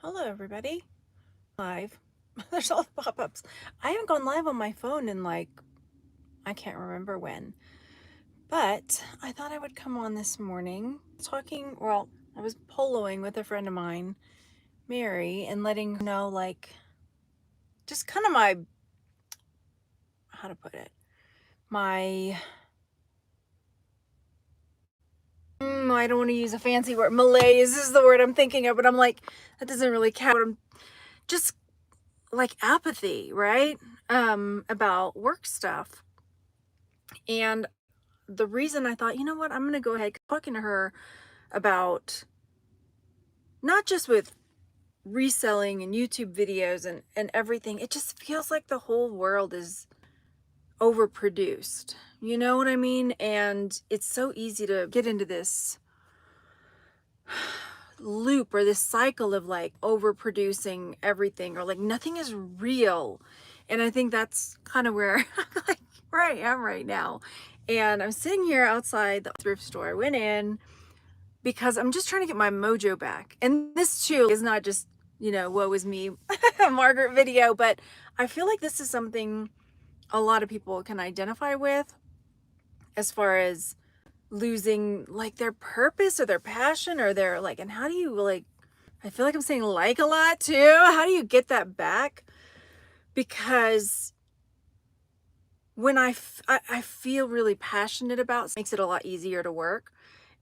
Hello, everybody. Live. There's all the pop-ups. I haven't gone live on my phone in I can't remember when. But I thought I would come on this morning I was poloing with a friend of mine, Mary, and letting her know, just kind of how to put it, my, I don't want to use a fancy word, malaise is the word I'm thinking of, but I'm like, that doesn't really count. I'm just apathy, right? About work stuff. And the reason I thought, you know what, I'm going to go ahead talking to her about not just with reselling and YouTube videos and everything. It just feels like the whole world is overproduced. You know what I mean? And it's so easy to get into this loop or this cycle of overproducing everything, or nothing is real. And I think that's kind of where where I am right now. And I'm sitting here outside the thrift store. I went in because I'm just trying to get my mojo back. And this too is not just, woe is me, Margaret video, but I feel like this is something a lot of people can identify with, as far as losing their purpose or their passion or their and how do you I feel like I'm saying a lot too. How do you get that back? Because when I feel really passionate about, it makes it a lot easier to work.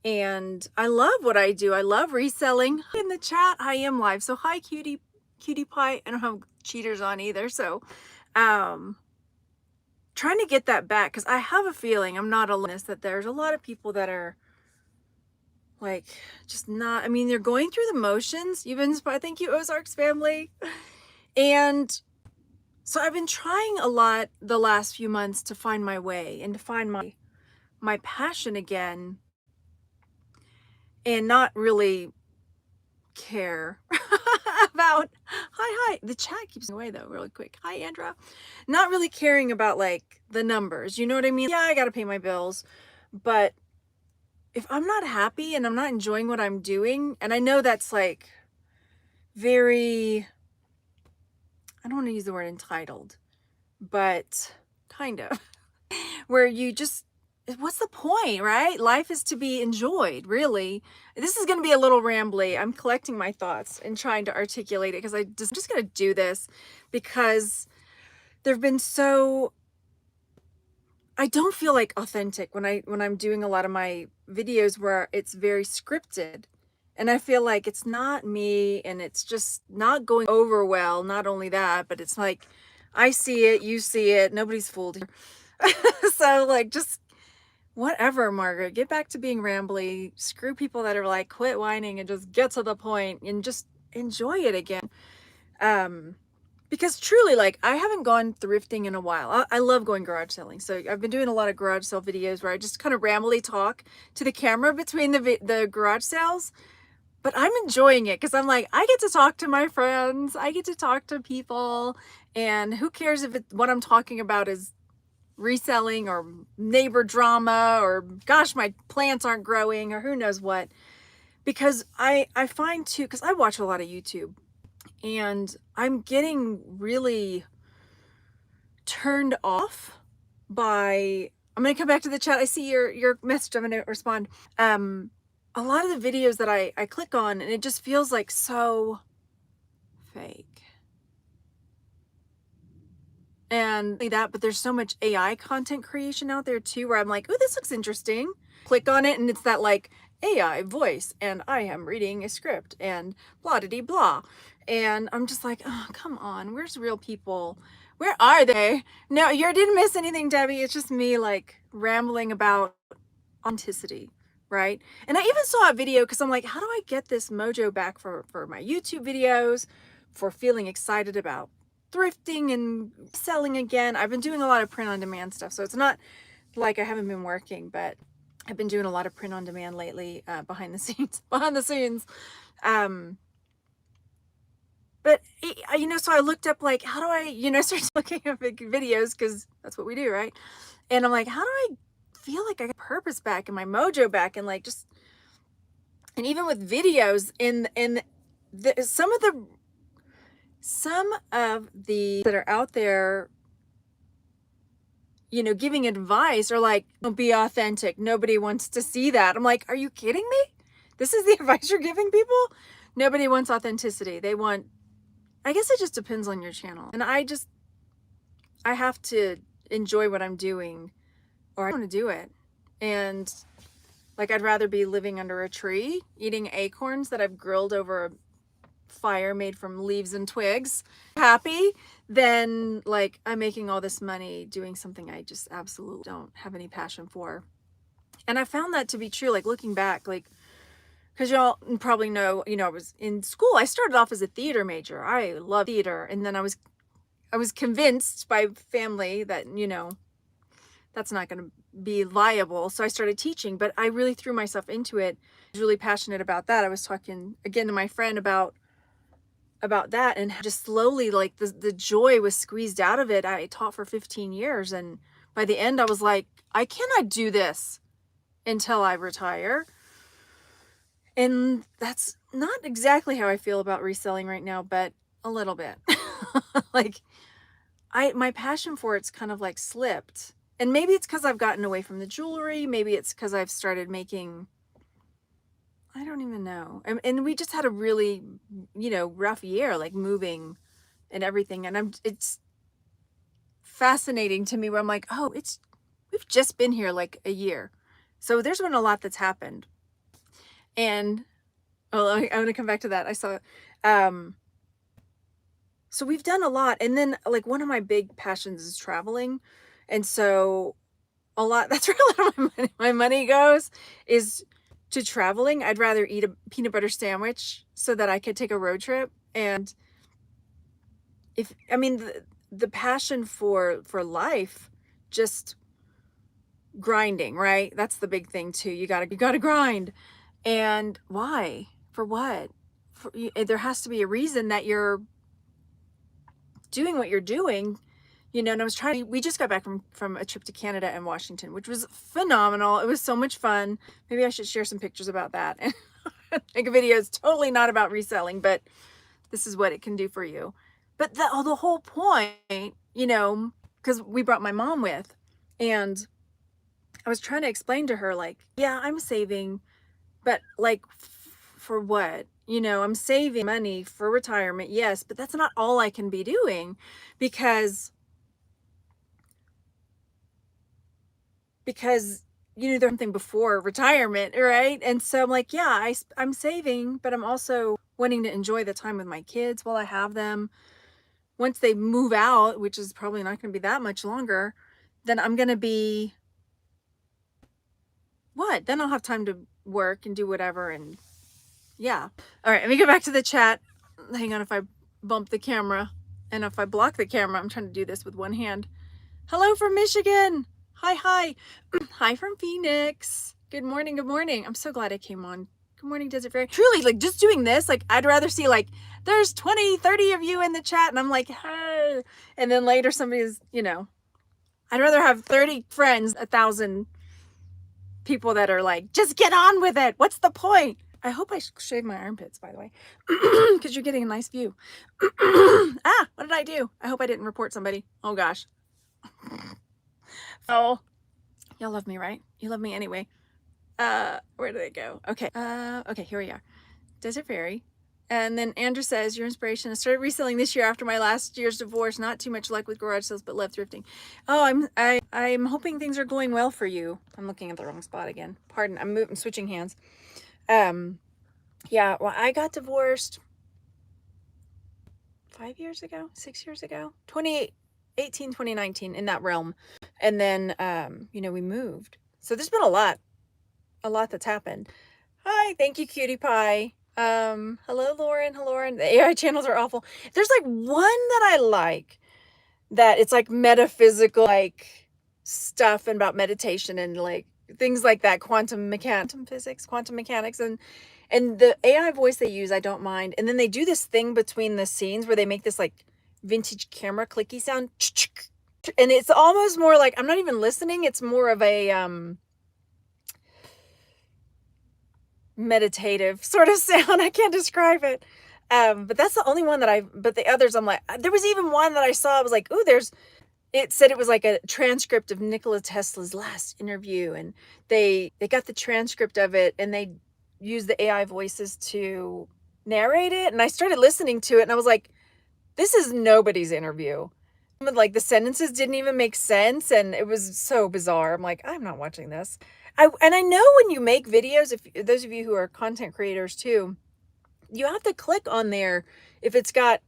And I love what I do. I love reselling. In the chat, I am live. So hi, cutie pie. I don't have cheaters on either. So trying to get that back, because I have a feeling I'm not alone, that there's a lot of people that are just not, I mean, they're going through the motions. You've been inspired. Thank you, Ozarks family. And so I've been trying a lot the last few months to find my way and to find my passion again, and not really care about hi, the chat keeps away though really quick. Hi, Andra. Not really caring about the numbers, you know what I mean? Yeah, I gotta pay my bills, but if I'm not happy and I'm not enjoying what I'm doing, and I know that's very, I don't want to use the word entitled, but kind of, where you just, what's the point, right? Life is to be enjoyed, really. This is going to be a little rambly. I'm collecting my thoughts and trying to articulate it, because I'm just going to do this because there've been I don't feel authentic when I'm doing a lot of my videos where it's very scripted. And I feel like it's not me, and it's just not going over well. Not only that, but it's I see it, you see it, nobody's fooled here. So just whatever, Margaret, get back to being rambly. Screw people that are quit whining and just get to the point and just enjoy it again. Because truly, I haven't gone thrifting in a while. I love going garage selling. So I've been doing a lot of garage sale videos where I just kind of rambly talk to the camera between the garage sales. But I'm enjoying it, because I'm I get to talk to my friends. I get to talk to people. And who cares if what I'm talking about is reselling or neighbor drama, or gosh, my plants aren't growing, or who knows what. Because I find too, because I watch a lot of YouTube, and I'm getting really turned off by, I'm going to come back to the chat. I see your message. I'm going to respond. A lot of the videos that I click on, and it just feels so fake. And that, but there's so much AI content creation out there too, where I'm oh, this looks interesting. Click on it, and it's that AI voice, and I am reading a script, and blah de blah. And I'm just oh, come on, where's real people? Where are they? No, you didn't miss anything, Debbie. It's just me rambling about authenticity, right? And I even saw a video, because I'm how do I get this mojo back for my YouTube videos, for feeling excited about thrifting and selling again. I've been doing a lot of print on demand stuff, so it's not I haven't been working, but I've been doing a lot of print on demand lately, behind the scenes. But so I looked up how do I start looking at big videos, because that's what we do, right? And I'm how do I feel I get purpose back and my mojo back, and just, and even with videos in some of the that are out there, giving advice are like, don't be authentic. Nobody wants to see that. I'm like, are you kidding me? This is the advice you're giving people? Nobody wants authenticity. I guess it just depends on your channel. And I have to enjoy what I'm doing, or I want to do it. And like, I'd rather be living under a tree, eating acorns that I've grilled over a fire made from leaves and twigs, happy, than like I'm making all this money doing something I just absolutely don't have any passion for. And I found that to be true, like looking back, like, because y'all probably know, I was in school. I started off as a theater major. I love theater. And then I was convinced by family that, that's not going to be viable. So I started teaching, but I really threw myself into it. I was really passionate about that. I was talking again to my friend about that, and just slowly, like, the joy was squeezed out of it. I taught for 15 years, and by the end I was like, I cannot do this until I retire. And that's not exactly how I feel about reselling right now, but a little bit. Like, my passion for it's kind of like slipped. And maybe it's because I've gotten away from the jewelry. Maybe it's because I've started making, I don't even know. And we just had a really, rough year, like moving and everything. And it's fascinating to me where I'm like, oh, we've just been here like a year. So there's been a lot that's happened. And I'm going to come back to that. I saw, so we've done a lot. And then, like, one of my big passions is traveling. And so that's where a lot of my money goes, is to traveling. I'd rather eat a peanut butter sandwich so that I could take a road trip. And the passion for life, just grinding, right? That's the big thing too. You gotta grind. And why? For what? There has to be a reason that you're doing what you're doing. And we just got back from a trip to Canada and Washington, which was phenomenal. It was so much fun. Maybe I should share some pictures about that and make a video. It's totally not about reselling, but this is what it can do for you. But the whole point, because we brought my mom with, and I was trying to explain to her, like, yeah, I'm saving, but like, for what? I'm saving money for retirement, yes, but that's not all I can be doing, because there's something before retirement, right? And so I'm like, yeah, I'm saving, but I'm also wanting to enjoy the time with my kids while I have them. Once they move out, which is probably not going to be that much longer, then I'm going to be what? Then I'll have time to work and do whatever. And yeah. All right, let me go back to the chat. Hang on, if I bump the camera and if I block the camera, I'm trying to do this with one hand. Hello from Michigan. Hi. Hi from Phoenix. Good morning. I'm so glad I came on. Good morning, Desert Fairy. Truly, like, just doing this, like, I'd rather see, like, there's 20, 30 of you in the chat, and I'm like, hey. And then later somebody's, I'd rather have 30 friends, 1,000 people that are like, just get on with it. What's the point? I hope I shave my armpits, by the way, because you're getting a nice view. What did I do? I hope I didn't report somebody. Oh, gosh. Oh, y'all love me, right? You love me anyway. Where did it go? Okay. Okay, here we are. Desert Fairy. And then Andrew says, your inspiration. I started reselling this year after my last year's divorce. Not too much luck with garage sales, but love thrifting. Oh, I'm hoping things are going well for you. I'm looking at the wrong spot again. Pardon. I'm switching hands. Yeah, well, I got divorced 5 years ago, 6 years ago, 2018, 2019, in that realm. And then, we moved. So there's been a lot that's happened. Hi, thank you, Cutie Pie. Hello, Lauren. The AI channels are awful. There's like one that I like, that it's like metaphysical, like, stuff and about meditation and like things like that, quantum physics, quantum mechanics, and the AI voice they use, I don't mind. And then they do this thing between the scenes where they make this like vintage camera clicky sound, and it's almost more like I'm not even listening. It's more of a meditative sort of sound. I can't describe it. But that's the only one that but the others I'm like, there was even one that I saw, I was like, ooh, it said it was like a transcript of Nikola Tesla's last interview, and they got the transcript of it and they used the AI voices to narrate it. And I started listening to it and I was like, this is nobody's interview. Like the sentences didn't even make sense and it was so bizarre. I'm like, I'm not watching this. And I know when you make videos, if those of you who are content creators too, you have to click on there if it's got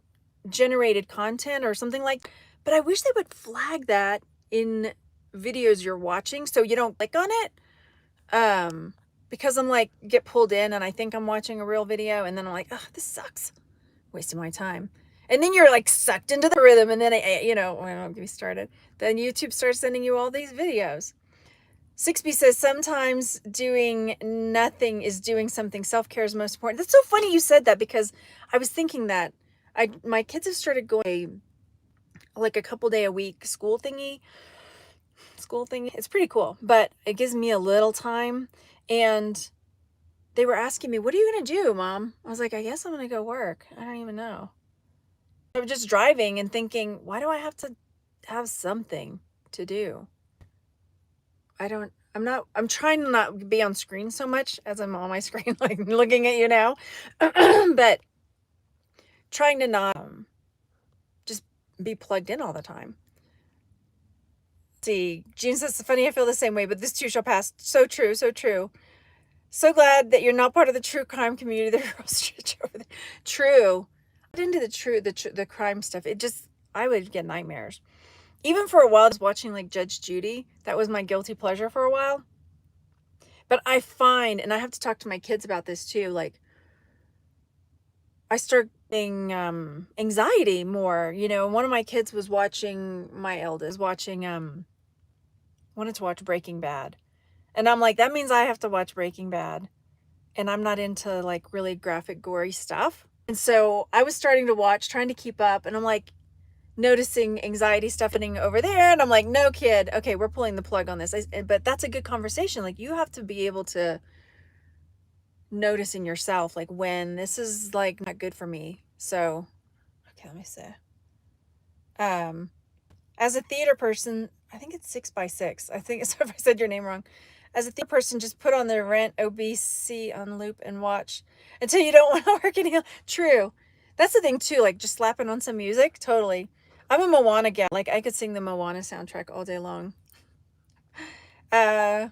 generated content or something like, but I wish they would flag that in videos you're watching so you don't click on it. Because I'm like, get pulled in and I think I'm watching a real video and then I'm like, oh, this sucks. Wasting my time. And then you're like sucked into the rhythm and then, don't get me started. Then YouTube starts sending you all these videos. 6B says, sometimes doing nothing is doing something. Self-care is most important. That's so funny you said that because I was thinking that my kids have started going like a couple day a week school thingy. It's pretty cool, but it gives me a little time. And they were asking me, what are you going to do, Mom? I was like, I guess I'm going to go work. I don't even know. I was just driving and thinking, why do I have to have something to do? I'm trying to not be on screen so much as I'm on my screen, like looking at you now, but trying to not just be plugged in all the time. See, Jean says, it's funny, I feel the same way, but this too shall pass. So true, so true. So glad that you're not part of the true crime community. Over there. True. I got into the crime stuff. I would get nightmares. Even for a while, I was watching like Judge Judy. That was my guilty pleasure for a while. But I find, and I have to talk to my kids about this too, like I start getting anxiety more. One of my kids was watching, my eldest, wanted to watch Breaking Bad. And I'm like, that means I have to watch Breaking Bad. And I'm not into like really graphic, gory stuff. And so I was starting to watch, trying to keep up. And I'm like, noticing anxiety stuff happening over there. And I'm like, no, kid. Okay, we're pulling the plug on this. But that's a good conversation. Like you have to be able to notice in yourself, like when this is like not good for me. So, okay, let me see. As a theater person, I think it's 6x6. I think, sorry if I said your name wrong. As a theater person, just put on the Rent OBC on loop and watch until you don't want to work any. True. That's the thing too, like just slapping on some music. Totally. I'm a Moana gal. Like I could sing the Moana soundtrack all day long. Yeah,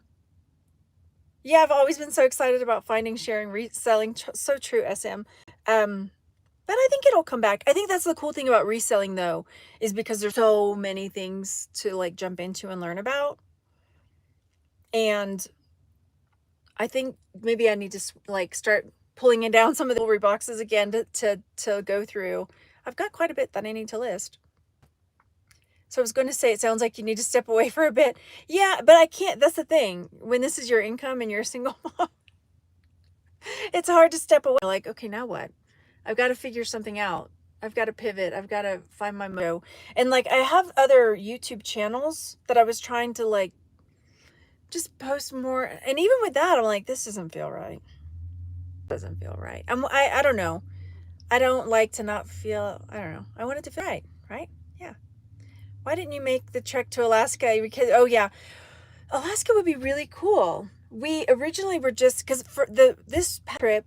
I've always been so excited about finding, sharing, reselling. So true, SM. But I think it'll come back. I think that's the cool thing about reselling though, is because there's so many things to like jump into and learn about. And I think maybe I need to like start pulling in down some of the jewelry boxes again to go through. I've got quite a bit that I need to list. So I was going to say, it sounds like you need to step away for a bit. Yeah, but I can't. That's the thing. When this is your income and you're a single mom, it's hard to step away. Like, okay, now what? I've got to figure something out. I've got to pivot. I've got to find my mojo. And like, I have other YouTube channels that I was trying to like just post more. And even with that, I'm like, this doesn't feel right. Doesn't feel right. I don't know. I don't like to not feel, I don't know. I want it to feel right? Yeah. Why didn't you make the trek to Alaska? Because, oh yeah, Alaska would be really cool. We originally were just, because for this trip,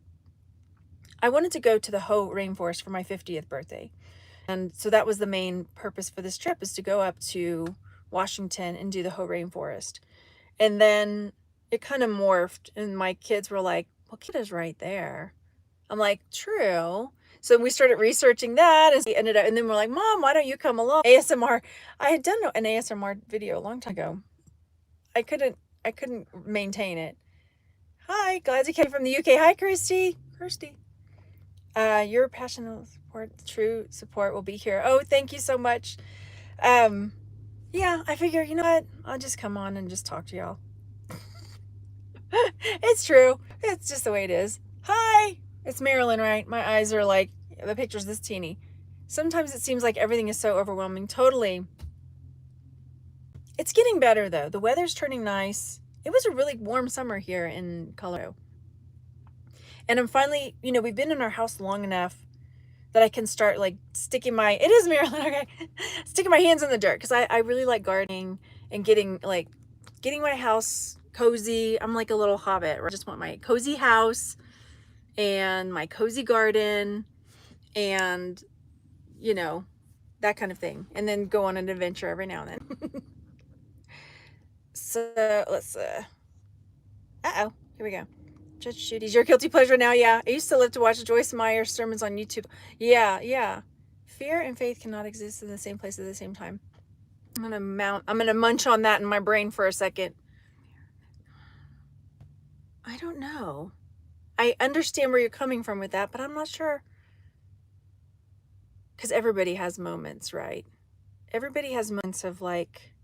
I wanted to go to the Hoh Rainforest for my 50th birthday. And so that was the main purpose for this trip, is to go up to Washington and do the Hoh Rainforest. And then it kind of morphed and my kids were like, well, Canada's right there. I'm like, true. So we started researching that and we ended up, and then we're like, Mom, why don't you come along? ASMR. I had done an ASMR video a long time ago. I couldn't maintain it. Hi, glad you came from the UK. Hi, Kirsty. Your passionate support, true support will be here. Oh, thank you so much. Yeah, I figure, you know what? I'll just come on and just talk to y'all. It's true. It's just the way it is. Hi, it's Marilyn, right? My eyes are like, the picture's this teeny. Sometimes it seems like everything is so overwhelming. Totally. It's getting better though. The weather's turning nice. It was a really warm summer here in Colorado. And I'm finally, we've been in our house long enough that I can start like sticking my, it is Maryland, okay, sticking my hands in the dirt, because I really like gardening and getting my house cozy. I'm like a little hobbit. I just want my cozy house and my cozy garden and, you know, that kind of thing. And then go on an adventure every now and then. So let's, uh-oh, here we go. Judge Judy's your guilty pleasure now. Yeah, I used to live to watch Joyce Meyer's sermons on YouTube. Yeah. Fear and faith cannot exist in the same place at the same time. I'm gonna munch on that in my brain for a second. I don't know. I understand where you're coming from with that, but I'm not sure. Because everybody has moments, right? Everybody has moments of like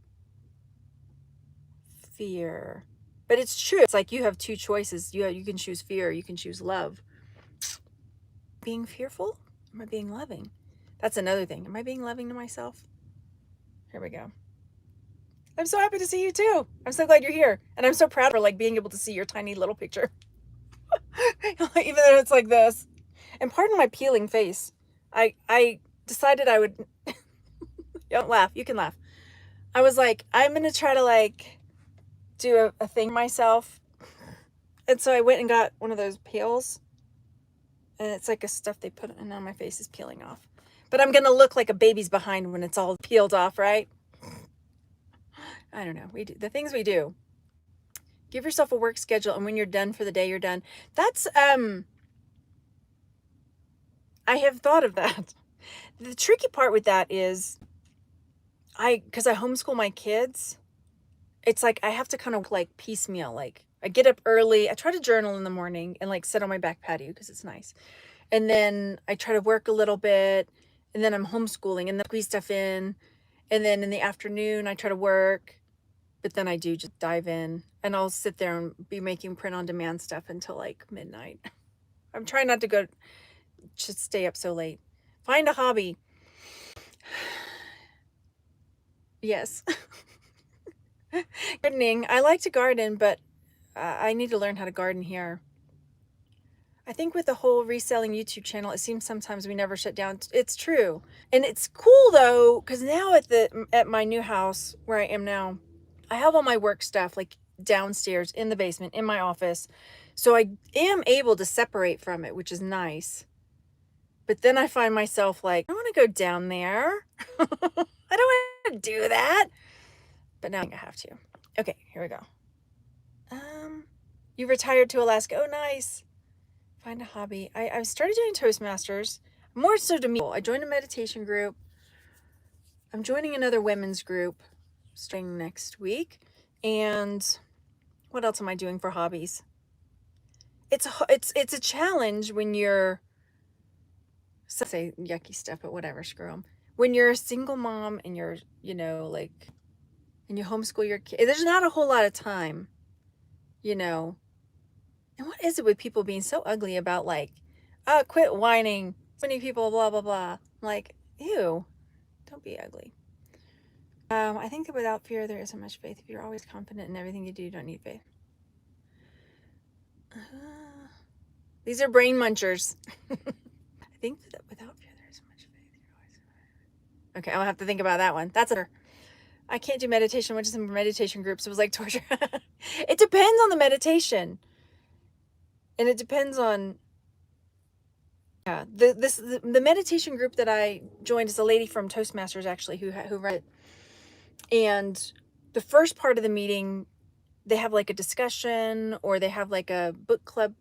fear. But it's true. It's like you have two choices. You can choose fear, you can choose love. Being fearful? Am I being loving? That's another thing. Am I being loving to myself? Here we go. I'm so happy to see you too. I'm so glad you're here. And I'm so proud for like being able to see your tiny little picture. Even though it's like this. And pardon my peeling face. I decided I would don't laugh. You can laugh. I was like, I'm gonna try to like do a thing myself. And so I went and got one of those peels. And it's like a stuff they put, and now my face is peeling off. But I'm gonna look like a baby's behind when it's all peeled off, right? I don't know. We do the things we do. Give yourself a work schedule, and when you're done for the day, you're done. That's I have thought of that. The tricky part with that is because I homeschool my kids, it's like I have to kind of like piecemeal. Like I get up early, I try to journal in the morning and like sit on my back patio because it's nice. And then I try to work a little bit, and then I'm homeschooling and then squeeze stuff in. And then in the afternoon, I try to work, but then I do just dive in, and I'll sit there and be making print on demand stuff until like midnight. I'm trying not to stay up so late. Find a hobby. Yes. Gardening. I like to garden, but I need to learn how to garden here. I think with the whole reselling YouTube channel, it seems sometimes we never shut down. It's true. And it's cool though, because now at my new house where I am now, I have all my work stuff like downstairs in the basement in my office. So I am able to separate from it, which is nice. But then I find myself like, I want to go down there. I don't want to do that. But now I have to. Okay, here we go. You retired to Alaska. Oh, nice. Find a hobby. I started doing Toastmasters, more so to me. I joined a meditation group. I'm joining another women's group starting next week. And what else am I doing for hobbies? It's a challenge when you're, say yucky stuff, but whatever, screw them. When you're a single mom and you're, like, and you homeschool your kid, there's not a whole lot of time, And what is it with people being so ugly about like, quit whining, so many people, blah, blah, blah. I'm like, ew, don't be ugly. I think that without fear, there isn't much faith. If you're always confident in everything you do, you don't need faith. These are brain munchers. I think that without fear, there isn't much faith. Okay, I'll have to think about that one. I can't do meditation. I went to some meditation groups. It was like torture. It depends on the meditation. And it depends on, the meditation group that I joined is a lady from Toastmasters actually who read it. And the first part of the meeting, they have like a discussion or they have like a book club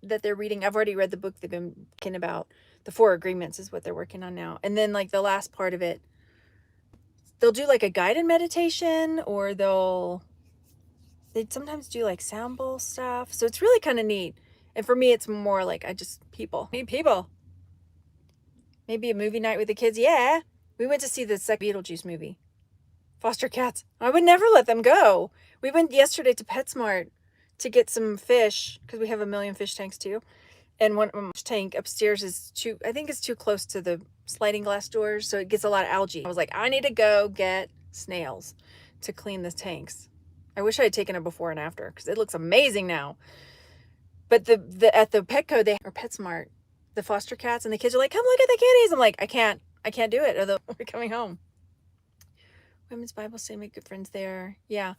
that they're reading. I've already read the book they've been talking about. The 4 Agreements is what they're working on now. And then like the last part of it, they'll do like a guided meditation, or they'd sometimes do like sound bowl stuff. So it's really kind of neat. And for me, it's more like I just need people. Maybe a movie night with the kids. Yeah. We went to see the second Beetlejuice movie. Foster cats. I would never let them go. We went yesterday to PetSmart to get some fish because we have 1 million fish tanks too. And one tank upstairs is I think it's too close to the sliding glass doors. So it gets a lot of algae. I was like, I need to go get snails to clean the tanks. I wish I had taken it before and after because it looks amazing now. But at the Petco, or PetSmart, the foster cats, and the kids are like, come look at the kitties. I'm like, I can't do it, or we're coming home. Women's Bible study, make good friends there. Yeah.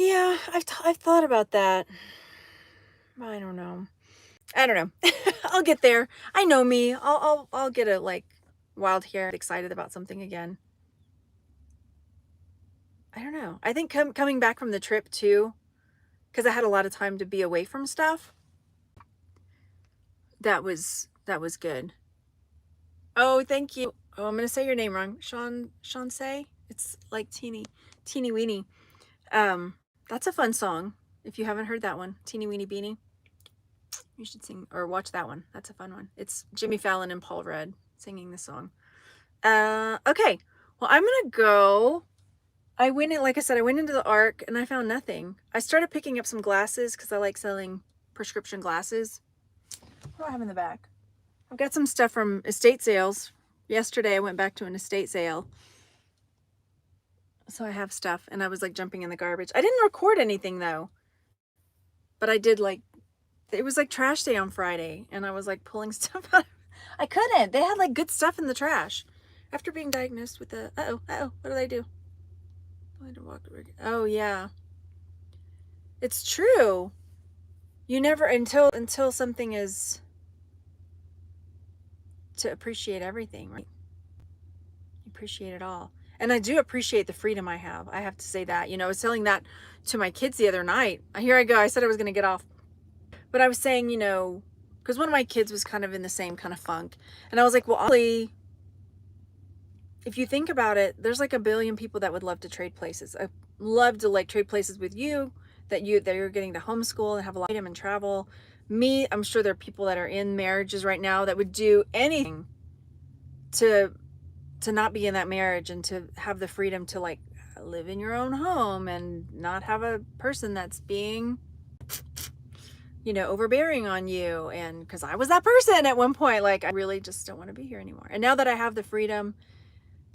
I've thought about that. I don't know. I'll get there. I know me. I'll get a like wild hair excited about something again. I don't know. I think coming back from the trip too, because I had a lot of time to be away from stuff. That was good. Oh, thank you. Oh, I'm gonna say your name wrong. Sean say. It's like teeny weeny. That's a fun song. If you haven't heard that one, Teeny Weeny Beanie, you should sing or watch that one. That's a fun one. It's Jimmy Fallon and Paul Rudd singing the song. Okay. Well, I'm gonna go. I went in, like I said, I went into the Ark and I found nothing. I started picking up some glasses because I like selling prescription glasses. What do I have in the back? I've got some stuff from estate sales. Yesterday I went back to an estate sale. So I have stuff and I was like jumping in the garbage. I didn't record anything though. But I did like, it was like trash day on Friday and I was like pulling stuff out. I couldn't. They had like good stuff in the trash. After being diagnosed with the, what did I do? Oh yeah. It's true. You never, until something is to appreciate everything, right? You appreciate it all. And I do appreciate the freedom I have. I have to say that. You know, I was telling that to my kids the other night. Here I go. I said I was going to get off. But I was saying, you know, because one of my kids was kind of in the same kind of funk. And I was like, well, honestly, if you think about it, there's like a billion people that would love to trade places. I love to like trade places with you, that you're getting to homeschool and have a lot of freedom and travel. Me, I'm sure there are people that are in marriages right now that would do anything to not be in that marriage and to have the freedom to like live in your own home and not have a person that's being, you know, overbearing on you. And because I was that person at one point, like I really just don't want to be here anymore. And now that I have the freedom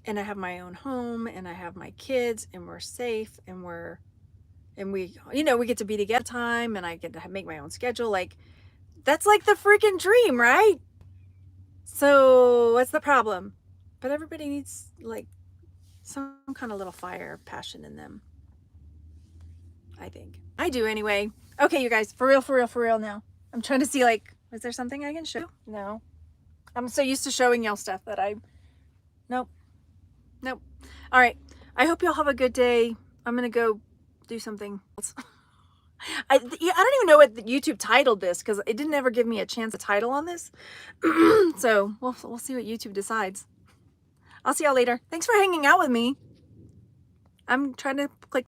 and I have my own home and I have my kids and we're safe and we, you know, we get to be together time and I get to make my own schedule. Like that's like the freaking dream, right? So what's the problem? But everybody needs like some kind of little fire passion in them. I think. I do anyway. Okay, you guys, for real now. I'm trying to see like, is there something I can show? No. I'm so used to showing y'all stuff that nope. All right. I hope y'all have a good day. I'm going to go do something else. I don't even know what YouTube titled this because it didn't ever give me a chance to title on this. So we'll see what YouTube decides. I'll see y'all later. Thanks for hanging out with me. I'm trying to click